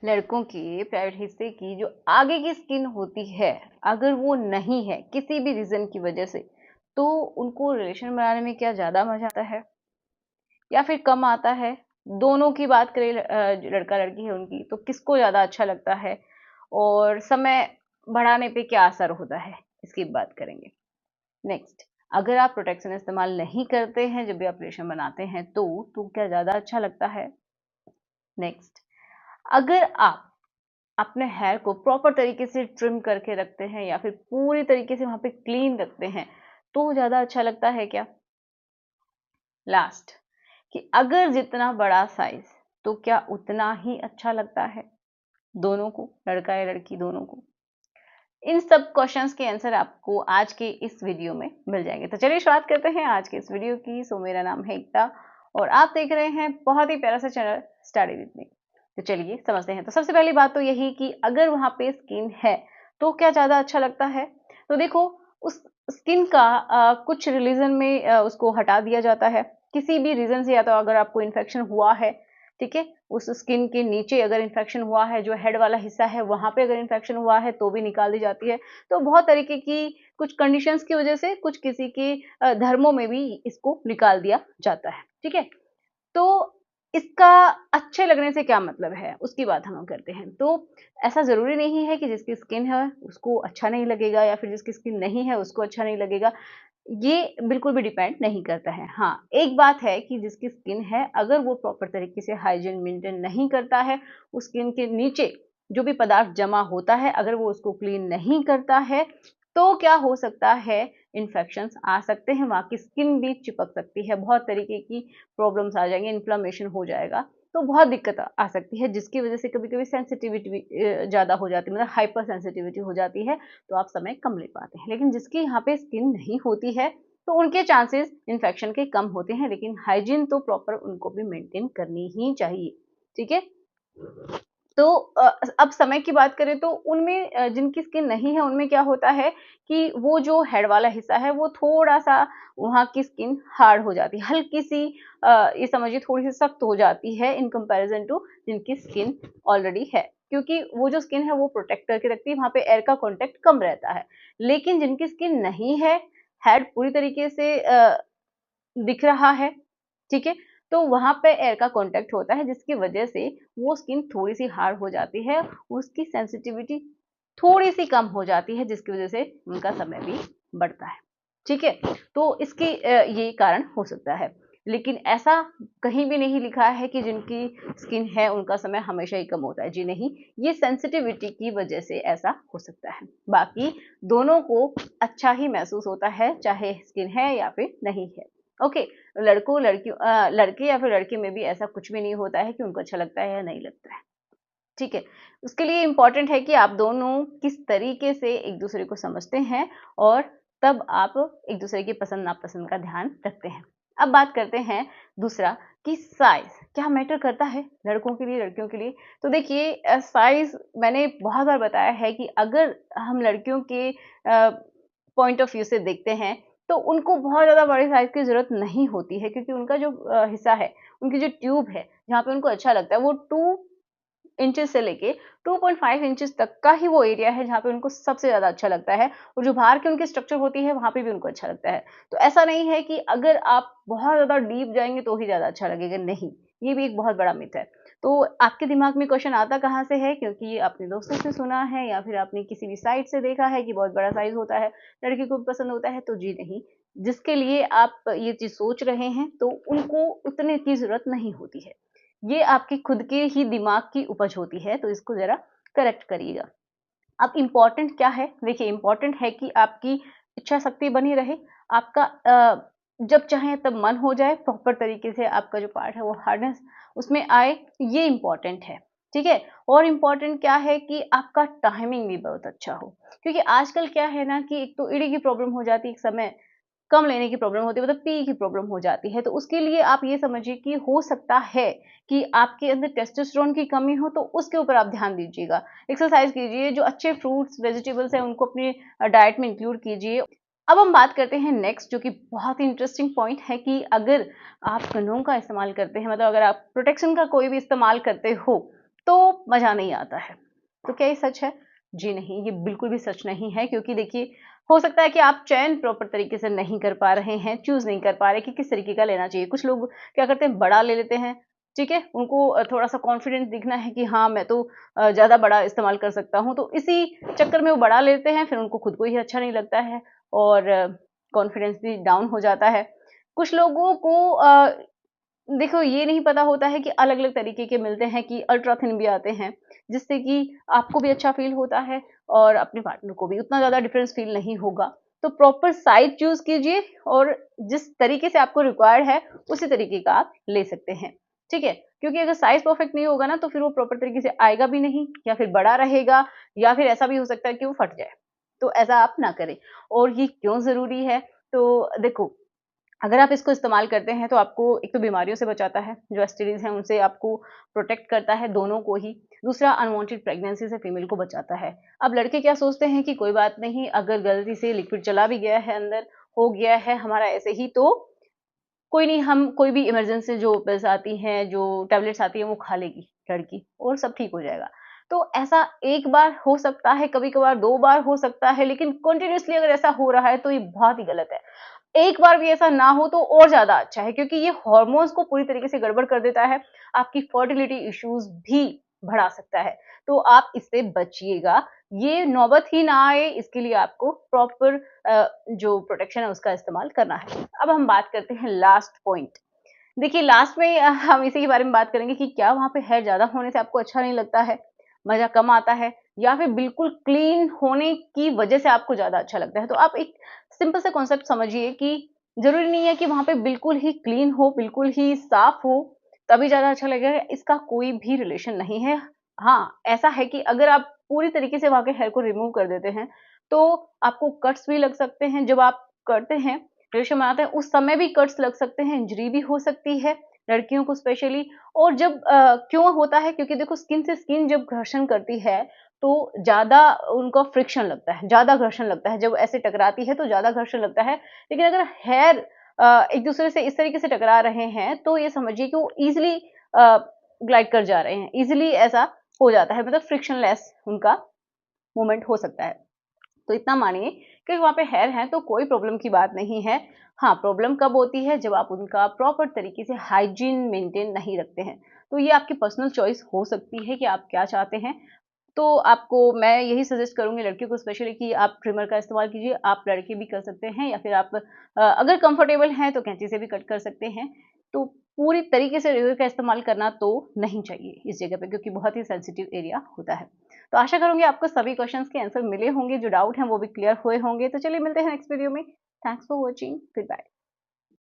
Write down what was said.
लड़कों के प्राइवेट हिस्से की जो आगे की स्किन होती है, अगर वो नहीं है किसी भी रीजन की वजह से, तो उनको रिलेशन बनाने में क्या ज्यादा मजा आता है या फिर कम आता है? दोनों की बात करें, लड़का लड़की है उनकी, तो किसको ज्यादा अच्छा लगता है और समय बढ़ाने पे क्या असर होता है, इसकी बात करेंगे। नेक्स्ट, अगर आप प्रोटेक्शन इस्तेमाल नहीं करते हैं जब भी आप रिलेशन बनाते हैं तो क्या ज्यादा अच्छा लगता है? नेक्स्ट, अगर आप अपने हेयर को प्रॉपर तरीके से ट्रिम करके रखते हैं या फिर पूरी तरीके से वहां पे क्लीन रखते हैं तो ज्यादा अच्छा लगता है क्या? लास्ट, कि अगर जितना बड़ा साइज तो क्या उतना ही अच्छा लगता है दोनों को, लड़का या लड़की दोनों को? इन सब क्वेश्चंस के आंसर आपको आज के इस वीडियो में मिल जाएंगे। तो चलिए शुरुआत करते हैं आज के इस वीडियो की। मेरा नाम है एकता और आप देख रहे हैं बहुत ही प्यारा सा चैनल स्टडी विद मी। तो चलिए समझते हैं। तो सबसे पहली बात तो यही कि अगर वहां पे स्किन है तो क्या ज्यादा अच्छा लगता है? तो देखो, उस स्किन का कुछ रीजन में उसको हटा दिया जाता है किसी भी रीजन से, या तो अगर आपको इन्फेक्शन हुआ है, ठीक है, उस स्किन के नीचे अगर इन्फेक्शन हुआ है, जो हेड वाला हिस्सा है वहां पे अगर इन्फेक्शन हुआ है तो भी निकाल दी जाती है। तो बहुत तरीके की कुछ कंडीशंस की वजह से कुछ किसी के धर्मों में भी इसको निकाल दिया जाता है, ठीक है। तो इसका अच्छे लगने से क्या मतलब है, उसकी बात हम करते हैं। तो ऐसा ज़रूरी नहीं है कि जिसकी स्किन है उसको अच्छा नहीं लगेगा या फिर जिसकी स्किन नहीं है उसको अच्छा नहीं लगेगा। ये बिल्कुल भी डिपेंड नहीं करता है। हाँ, एक बात है कि जिसकी स्किन है अगर वो प्रॉपर तरीके से हाइजीन मेंटेन नहीं करता है, उस स्किन के नीचे जो भी पदार्थ जमा होता है अगर वो उसको क्लीन नहीं करता है, तो क्या हो सकता है, इन्फेक्शंस आ सकते हैं, वहाँ की स्किन भी चिपक सकती है, बहुत तरीके की प्रॉब्लम्स आ जाएंगे, इन्फ्लामेशन हो जाएगा, तो बहुत दिक्कत आ सकती है, जिसकी वजह से कभी कभी सेंसिटिविटी भी ज़्यादा हो जाती है, मतलब हाइपर सेंसिटिविटी हो जाती है, तो आप समय कम ले पाते हैं। लेकिन जिसकी यहाँ पे स्किन नहीं होती है तो उनके चांसेस इन्फेक्शन के कम होते हैं, लेकिन हाइजीन तो प्रॉपर उनको भी मेंटेन करनी ही चाहिए, ठीक है। तो अब समय की बात करें तो उनमें जिनकी स्किन नहीं है उनमें क्या होता है कि वो जो हेड वाला हिस्सा है वो थोड़ा-सा, वहाँ की स्किन हार्ड हो जाती है, हल्की-सी, ये समझिए थोड़ी-सी सख्त हो जाती है इन कंपैरिज़न टू जिनकी स्किन ऑलरेडी है। क्योंकि वो जो स्किन है वो प्रोटेक्ट करके रखती है, वहाँ पे एयर का कॉन्टैक्ट कम रहता है। लेकिन जिनकी स्किन नहीं है, हेड पूरी तरीके से दिख रहा है, ठीक है? तो वहाँ पे एयर का कॉन्टैक्ट होता है जिसकी वजह से वो स्किन थोड़ी-सी हार्ड हो जाती है, उसकी सेंसिटिविटी थोड़ी-सी कम हो जाती है जिसकी वजह से उनका समय भी बढ़ता है, ठीक है? तो इसके ये कारण हो सकता है। लेकिन ऐसा कहीं भी नहीं लिखा है कि जिनकी स्किन है उनका समय हमेशा ही कम होता है। जी नहीं, ये सेंसिटिविटी की वजह से ऐसा हो सकता है। बाकी दोनों को अच्छा ही महसूस होता है, चाहे स्किन है या फिर नहीं है। ओके, लड़कों लड़कियों लड़के या फिर लड़की में भी ऐसा कुछ भी नहीं होता है कि उनको अच्छा लगता है या नहीं लगता है, ठीक है। उसके लिए इम्पोर्टेंट है कि आप दोनों किस तरीके से एक दूसरे को समझते हैं और तब आप एक दूसरे की पसंद नापसंद का ध्यान रखते हैं। अब बात करते हैं दूसरा, कि साइज क्या मैटर करता है लड़कों के लिए लड़कियों के लिए? तो देखिए, साइज मैंने बहुत बार बताया है कि अगर हम लड़कियों के पॉइंट ऑफ व्यू से देखते हैं तो उनको बहुत ज़्यादा बड़े साइज़ की ज़रूरत नहीं होती है, क्योंकि उनका जो हिस्सा है, उनकी जो ट्यूब है, जहाँ पे उनको अच्छा लगता है, वो 2 इंचेस से लेके 2.5 इंचेस तक का ही वो एरिया है जहाँ पे उनको सबसे ज़्यादा अच्छा लगता है, और जो बाहर की उनकी स्ट्रक्चर होती है वहाँ पे भी उनको अच्छा लगता है। तो ऐसा नहीं है कि अगर आप बहुत ज़्यादा डीप जाएँगे तो ही ज़्यादा अच्छा लगेगा, नहीं, ये भी एक बहुत बड़ा मिथ है। तो आपके दिमाग में क्वेश्चन आता कहाँ से है? क्योंकि आपने दोस्तों से सुना है या फिर आपने किसी भी साइट से देखा है कि बहुत बड़ा साइज़ होता है, लड़की को भी पसंद होता है, तो जी नहीं। जिसके लिए आप ये चीज़ सोच रहे हैं तो उनको उतने की ज़रूरत नहीं होती है। ये आपके खुद के ही दिमाग की उपज होती है, तो इसको ज़रा करेक्ट करिएगा। अब इम्पोर्टेंट क्या है? देखिए, इम्पोर्टेंट है कि आपकी इच्छा शक्ति बनी रहे, आपका जब चाहे तब मन हो जाए, प्रॉपर तरीके से आपका जो पार्ट है वो हार्डनेस उसमें आए, ये इम्पोर्टेंट है, ठीक है? और इम्पोर्टेंट क्या है कि आपका टाइमिंग भी बहुत अच्छा हो, क्योंकि आजकल क्या है ना कि एक तो ईडी की प्रॉब्लम हो जाती है, एक समय कम लेने की प्रॉब्लम होती है, मतलब पी की प्रॉब्लम हो जाती है। तो उसके लिए आप ये समझिए कि हो सकता है कि आपके अंदर टेस्टोस्टेरोन की कमी हो, तो उसके ऊपर आप ध्यान दीजिएगा। एक्सरसाइज कीजिए, जो अच्छे फ्रूट्स, वेजिटेबल्स हैं उनको अपनी डाइट में इंक्लूड कीजिए। अब हम बात करते हैं नेक्स्ट, जो कि बहुत ही इंटरेस्टिंग पॉइंट है, कि अगर आप कंडोम का इस्तेमाल करते हैं, मतलब अगर आप प्रोटेक्शन का कोई भी इस्तेमाल करते हो, तो मजा नहीं आता है। तो क्या ये सच है? जी नहीं, ये बिल्कुल भी सच नहीं है, क्योंकि देखिए हो सकता है कि आप चयन प्रॉपर तरीके से नहीं कर पा रहे हैं, चूज़ नहीं कर पा रहे कि किस तरीके का लेना चाहिए। कुछ लोग क्या करते हैं, बड़ा ले लेते हैं, ठीक है? उनको थोड़ा-सा कॉन्फिडेंट दिखना है कि हाँ, मैं तो ज़्यादा बड़ा इस्तेमाल कर सकता हूँ, तो इसी चक्कर में वो बड़ा लेते हैं, फिर उनको खुद को ही अच्छा नहीं लगता है और कॉन्फिडेंस भी डाउन हो जाता है। कुछ लोगों को देखो ये नहीं पता होता है कि अलग-अलग तरीके के मिलते हैं, कि अल्ट्रा थिन भी आते हैं, जिससे कि आपको भी अच्छा फ़ील होता है और अपने पार्टनर को भी उतना ज़्यादा डिफ़रेंस फ़ील नहीं होगा। तो प्रॉपर साइज़ चूज़ कीजिए और जिस तरीके से आपको रिक्वायर्ड है, उसी तरीके का आप ले सकते हैं, ठीक है? क्योंकि अगर साइज़ परफ़ेक्ट नहीं होगा ना, तो फिर वो प्रॉपर तरीके से आएगा भी नहीं, या फिर बड़ा रहेगा, या फिर ऐसा भी हो सकता है कि वो फट जाए। तो ऐसा आप ना करें। और ये क्यों ज़रूरी है? तो देखो, अगर आप इसको इस्तेमाल करते हैं तो आपको एक तो बीमारियों से बचाता है, जो एसटीडीज़ हैं उनसे आपको प्रोटेक्ट करता है, दोनों को ही। दूसरा, अनवांटेड प्रेगनेंसी से फीमेल को बचाता है। अब लड़के क्या सोचते हैं कि कोई बात नहीं, अगर गलती से लिक्विड चला भी गया है अंदर, हो गया है हमारा ऐसे ही, तो कोई नहीं, हम कोई भी इमरजेंसी जो पिल्स आती हैं, जो टैबलेट्स आती हैं, वो खा लेगी लड़की और सब ठीक हो जाएगा। तो ऐसा एक बार हो सकता है, कभी-कभार 2 बार हो सकता है, लेकिन कंटीन्यूअसली अगर ऐसा हो रहा है तो ये बहुत ही गलत है। एक बार भी ऐसा ना हो तो और ज़्यादा अच्छा है, क्योंकि ये हार्मोन्स को पूरी तरीके से गड़बड़ कर देता है, आपकी फर्टिलिटी इश्यूज़ भी बढ़ा सकता है। तो आप इससे बचिएगा, ये नौबत ही ना आए, इसके लिए आपको प्रॉपर जो प्रोटेक्शन है उसका इस्तेमाल करना है। अब हम बात करते हैं लास्ट पॉइंट। देखिए लास्ट में हम इसी के बारे में बात करेंगे कि क्या वहाँ पे हेयर ज़्यादा होने से आपको अच्छा नहीं लगता है, मज़ा कम आता है, या फिर बिल्कुल क्लीन होने की वजह से आपको ज़्यादा अच्छा लगता है। तो आप एक सिंपल सा कॉन्सेप्ट समझिए कि ज़रूरी नहीं है कि वहाँ पे बिल्कुल ही क्लीन हो, बिल्कुल ही साफ हो, तभी ज़्यादा अच्छा लगेगा, इसका कोई भी रिलेशन नहीं है। हाँ, ऐसा है कि अगर आप पूरी तरीके से वहाँ के हेयर को रिमूव कर देते हैं, तो आपको कट्स भी लग सकते हैं। जब आप करते हैं, रिलेशन बनाते हैं, उस समय भी कट्स लग सकते हैं, इंजरी भी हो सकती है, लड़कियों को स्पेशली। और जब क्यों होता है? क्योंकि देखो स्किन से स्किन जब घर्षण करती है, तो ज़्यादा उनका फ्रिक्शन लगता है, ज़्यादा घर्षण लगता है, जब ऐसे टकराती है तो ज़्यादा घर्षण लगता है। लेकिन अगर हेयर एक-दूसरे से इस तरीके से टकरा रहे हैं, तो ये समझिए कि वो ईज़िली अ, ग्लाइड कर जा रहे हैं, ईज़िली ऐसा हो जाता है, मतलब फ्रिक्शनलेस उनका मूवमेंट हो सकता है। तो इतना मानिए कि वहाँ पे हेयर हैं तो कोई प्रॉब्लम की बात नहीं है। हाँ, प्रॉब्लम कब होती है? जब आप उनका प्रॉपर तरीके से हाइजीन मेंटेन नहीं रखते हैं। तो ये आपकी पर्सनल चॉइस हो सकती है कि आप क्या चाहते हैं। तो आपको मैं यही सजेस्ट करूँगी लड़कियों को स्पेशली कि आप ट्रिमर का इस्तेमाल कीजिए। आप लड़के भी कर सकते हैं, या फिर आप अगर कंफर्टेबल हैं तो कैंची से भी कट कर सकते हैं। तो पूरी तरीके से रेज़र का इस्तेमाल करना तो नहीं चाहिए इस जगह पे, क्योंकि बहुत ही सेंसिटिव एरिया होता है। तो आशा करूँगी आपको सभी क्वेश्चंस के आंसर मिले होंगे, जो डाउट हैं वो भी क्लियर हुए होंगे। तो चलिए मिलते हैं नेक्स्ट वीडियो में। Thanks for watching. Good bye.